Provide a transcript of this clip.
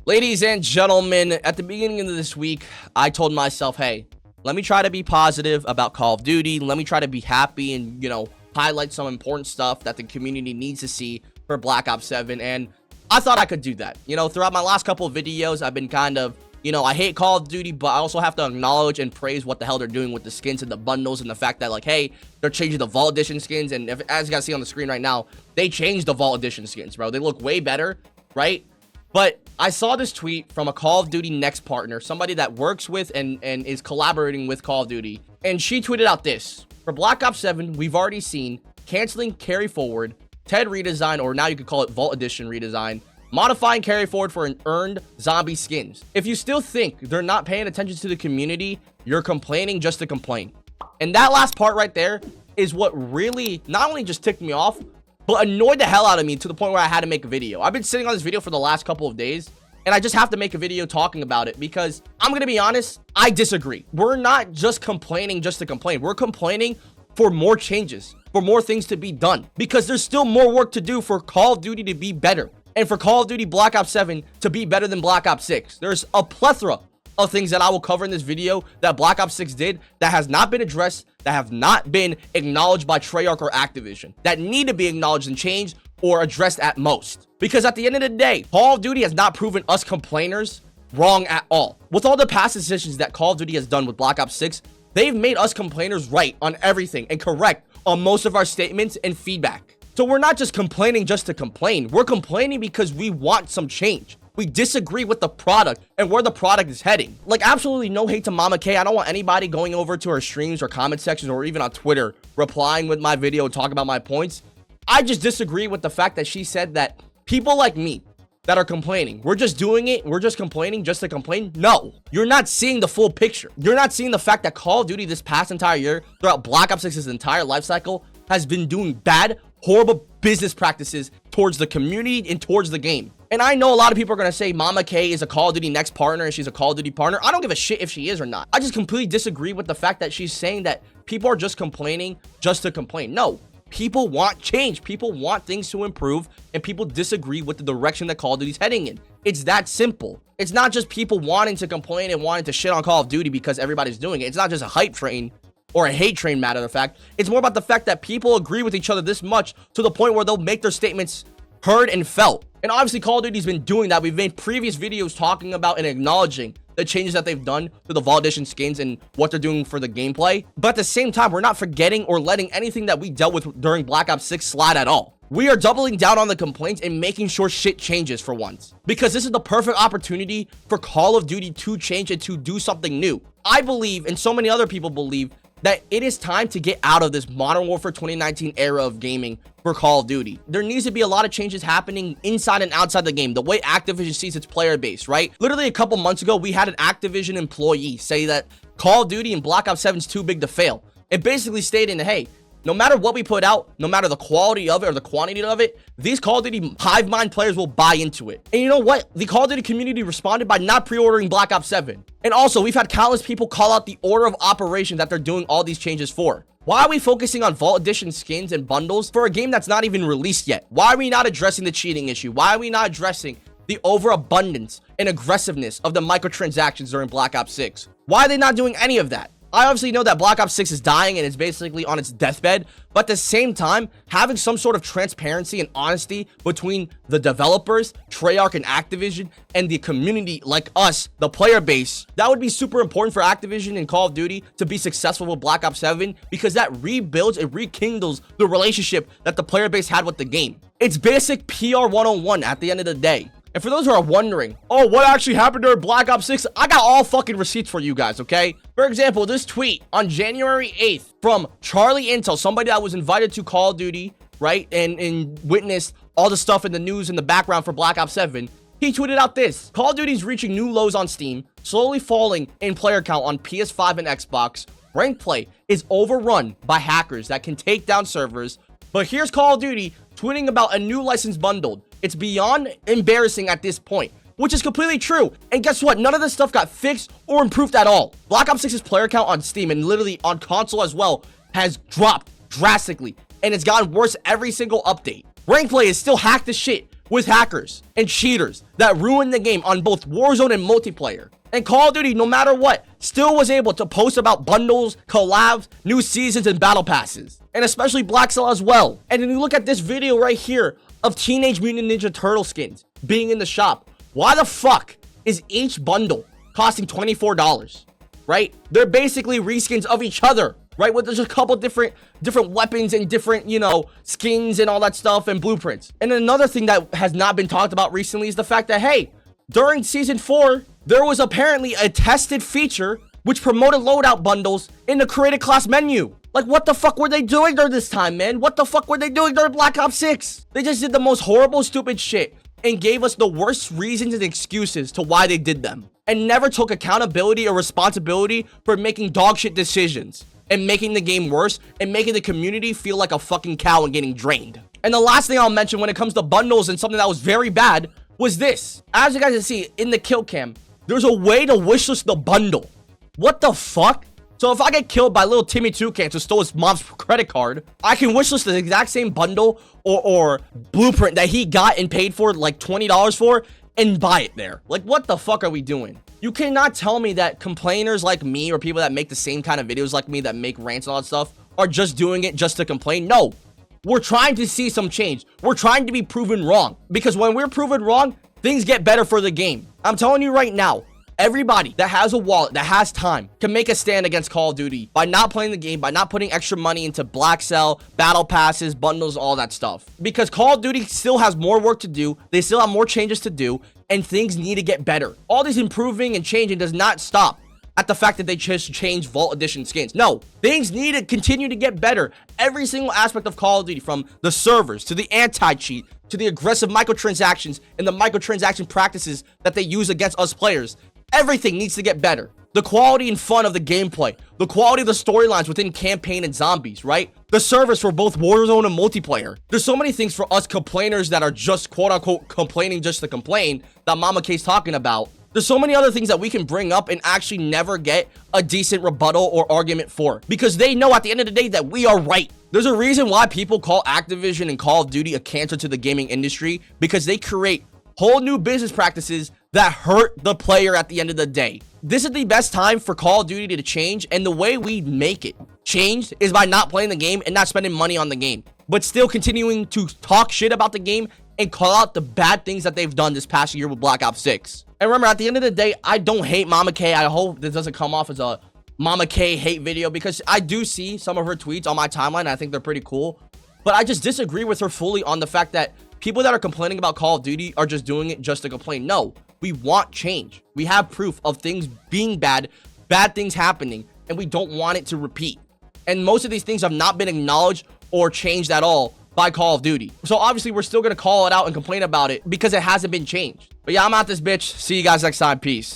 Ladies and gentlemen, at the beginning of this week, I told myself, hey, let me try to be positive about Call of Duty. Let me try to be happy and, highlight some important stuff that the community needs to see for Black Ops 7. And I thought I could do that. Throughout my last couple of videos, I've been kind of, I hate Call of Duty, but I also have to acknowledge and praise what the hell they're doing with the skins and the bundles and the fact that, hey, they're changing the Vault Edition skins. And as you guys see on the screen right now, they changed the Vault Edition skins, bro. They look way better, right? But I saw this tweet from a Call of Duty Next Partner, somebody that works with and is collaborating with Call of Duty. And she tweeted out this. For Black Ops 7, we've already seen canceling carry forward, TED redesign, or now you could call it Vault Edition redesign, modifying carry forward for an earned zombie skins. If you still think they're not paying attention to the community, you're complaining just to complain. And that last part right there is what really not only just ticked me off, but annoyed the hell out of me to the point where I had to make a video. I've been sitting on this video for the last couple of days, and I just have to make a video talking about it because I'm going to be honest, I disagree. We're not just complaining just to complain. We're complaining for more changes, for more things to be done, because there's still more work to do for Call of Duty to be better and for Call of Duty Black Ops 7 to be better than Black Ops 6. There's a plethora of things that I will cover in this video that Black Ops 6 did that has not been addressed, that have not been acknowledged by Treyarch or Activision, that need to be acknowledged and changed or addressed at most. Because at the end of the day, Call of Duty has not proven us complainers wrong at all. With all the past decisions that Call of Duty has done with Black Ops 6, they've made us complainers right on everything and correct on most of our statements and feedback. So we're not just complaining just to complain. We're complaining because we want some change. We disagree with the product and where the product is heading. Absolutely no hate to Momma Kay. I don't want anybody going over to her streams or comment sections or even on Twitter replying with my video and talking about my points. I just disagree with the fact that she said that people like me that are complaining, we're just doing it, we're just complaining just to complain. No, you're not seeing the full picture. You're not seeing the fact that Call of Duty this past entire year, throughout Black Ops 6's entire life cycle, has been doing bad, horrible business practices towards the community and towards the game. And I know a lot of people are going to say Momma Kay is a Call of Duty Next Partner and she's a Call of Duty partner. I don't give a shit if she is or not. I just completely disagree with the fact that she's saying that people are just complaining just to complain. No, people want change. People want things to improve, and people disagree with the direction that Call of Duty is heading in. It's that simple. It's not just people wanting to complain and wanting to shit on Call of Duty because everybody's doing it. It's not just a hype train or a hate train, matter of fact. It's more about the fact that people agree with each other this much to the point where they'll make their statements heard and felt. And obviously Call of Duty's been doing that. We've made previous videos talking about and acknowledging the changes that they've done to the Vault Edition skins and what they're doing for the gameplay. But at the same time, we're not forgetting or letting anything that we dealt with during Black Ops 6 slide at all. We are doubling down on the complaints and making sure shit changes for once. Because this is the perfect opportunity for Call of Duty to change and to do something new. I believe, and so many other people believe, that it is time to get out of this Modern Warfare 2019 era of gaming for Call of Duty. There needs to be a lot of changes happening inside and outside the game, the way Activision sees its player base, right? Literally a couple months ago, we had an Activision employee say that Call of Duty and Black Ops 7 is too big to fail. It basically stated, hey, no matter what we put out, no matter the quality of it or the quantity of it, these Call of Duty hive mind players will buy into it. And you know what? The Call of Duty community responded by not pre-ordering Black Ops 7. And also, we've had countless people call out the order of operation that they're doing all these changes for. Why are we focusing on Vault Edition skins and bundles for a game that's not even released yet? Why are we not addressing the cheating issue? Why are we not addressing the overabundance and aggressiveness of the microtransactions during Black Ops 6? Why are they not doing any of that? I obviously know that Black Ops 6 is dying and it's basically on its deathbed, but at the same time, having some sort of transparency and honesty between the developers, Treyarch and Activision, and the community like us, the player base, that would be super important for Activision and Call of Duty to be successful with Black Ops 7, because that rebuilds and rekindles the relationship that the player base had with the game. It's basic PR 101 at the end of the day. And for those who are wondering, oh, what actually happened during Black Ops 6? I got all fucking receipts for you guys, okay? For example, this tweet on January 8th from Charlie Intel, somebody that was invited to Call of Duty, right? And witnessed all the stuff in the news in the background for Black Ops 7. He tweeted out this: Call of Duty is reaching new lows on Steam, slowly falling in player count on PS5 and Xbox. Ranked play is overrun by hackers that can take down servers. But here's Call of Duty tweeting about a new license bundled. It's beyond embarrassing at this point, which is completely true. And guess what? None of this stuff got fixed or improved at all. Black Ops 6's player count on Steam and literally on console as well has dropped drastically, and it's gotten worse every single update. Rank play is still hacked as shit. with hackers and cheaters that ruined the game on both Warzone and multiplayer. And Call of Duty, no matter what, still was able to post about bundles, collabs, new seasons, and battle passes. And especially Black Cell as well. And then you look at this video right here of Teenage Mutant Ninja Turtle skins being in the shop. Why the fuck is each bundle costing $24, right? They're basically reskins of each other, right? With just a couple different weapons and different, you know, skins and all that stuff and blueprints. And another thing that has not been talked about recently is the fact that, hey, during Season 4, there was apparently a tested feature which promoted loadout bundles in the created class menu. Like, what the fuck were they doing during this time, man? What the fuck were they doing during Black Ops 6? They just did the most horrible, stupid shit and gave us the worst reasons and excuses to why they did them. And never took accountability or responsibility for making dog shit decisions and making the game worse and making the community feel like a fucking cow and getting drained. And the last thing I'll mention when it comes to bundles and something that was very bad was this. As you guys can see in the kill cam, there's a way to wishlist the bundle. What the fuck? So if I get killed by little Timmy Toucan who stole his mom's credit card, I can wishlist the exact same bundle or blueprint that he got and paid for like $20 for and buy it there. Like, what the fuck are we doing? You cannot tell me that complainers like me or people that make the same kind of videos like me that make rants and all that stuff are just doing it just to complain. No, we're trying to see some change. We're trying to be proven wrong, because when we're proven wrong, things get better for the game. I'm telling you right now, everybody that has a wallet, that has time, can make a stand against Call of Duty by not playing the game, by not putting extra money into Black Cell, battle passes, bundles, all that stuff. Because Call of Duty still has more work to do, they still have more changes to do, and things need to get better. All this improving and changing does not stop at the fact that they just changed Vault Edition skins. No, things need to continue to get better. Every single aspect of Call of Duty, from the servers to the anti-cheat to the aggressive microtransactions and the microtransaction practices that they use against us players, everything needs to get better. The quality and fun of the gameplay, the quality of the storylines within campaign and zombies, right? The service for both Warzone and multiplayer. There's so many things for us complainers that are just quote-unquote complaining just to complain that Momma Kay's talking about. There's so many other things that we can bring up and actually never get a decent rebuttal or argument for, because they know at the end of the day that we are right. There's a reason why people call Activision and Call of Duty a cancer to the gaming industry, because they create whole new business practices that hurt the player at the end of the day. This is the best time for Call of Duty to change, and the way we make it changed is by not playing the game and not spending money on the game, but still continuing to talk shit about the game and call out the bad things that they've done this past year with Black Ops 6. And remember, at the end of the day, I don't hate Momma Kay. I hope this doesn't come off as a Momma Kay hate video, because I do see some of her tweets on my timeline, and I think they're pretty cool. But I just disagree with her fully on the fact that people that are complaining about Call of Duty are just doing it just to complain. No, we want change. We have proof of things being bad things happening, and we don't want it to repeat. And most of these things have not been acknowledged or changed at all by Call of Duty. So obviously we're still gonna call it out and complain about it because it hasn't been changed. But yeah, I'm out this bitch. See you guys next time. Peace.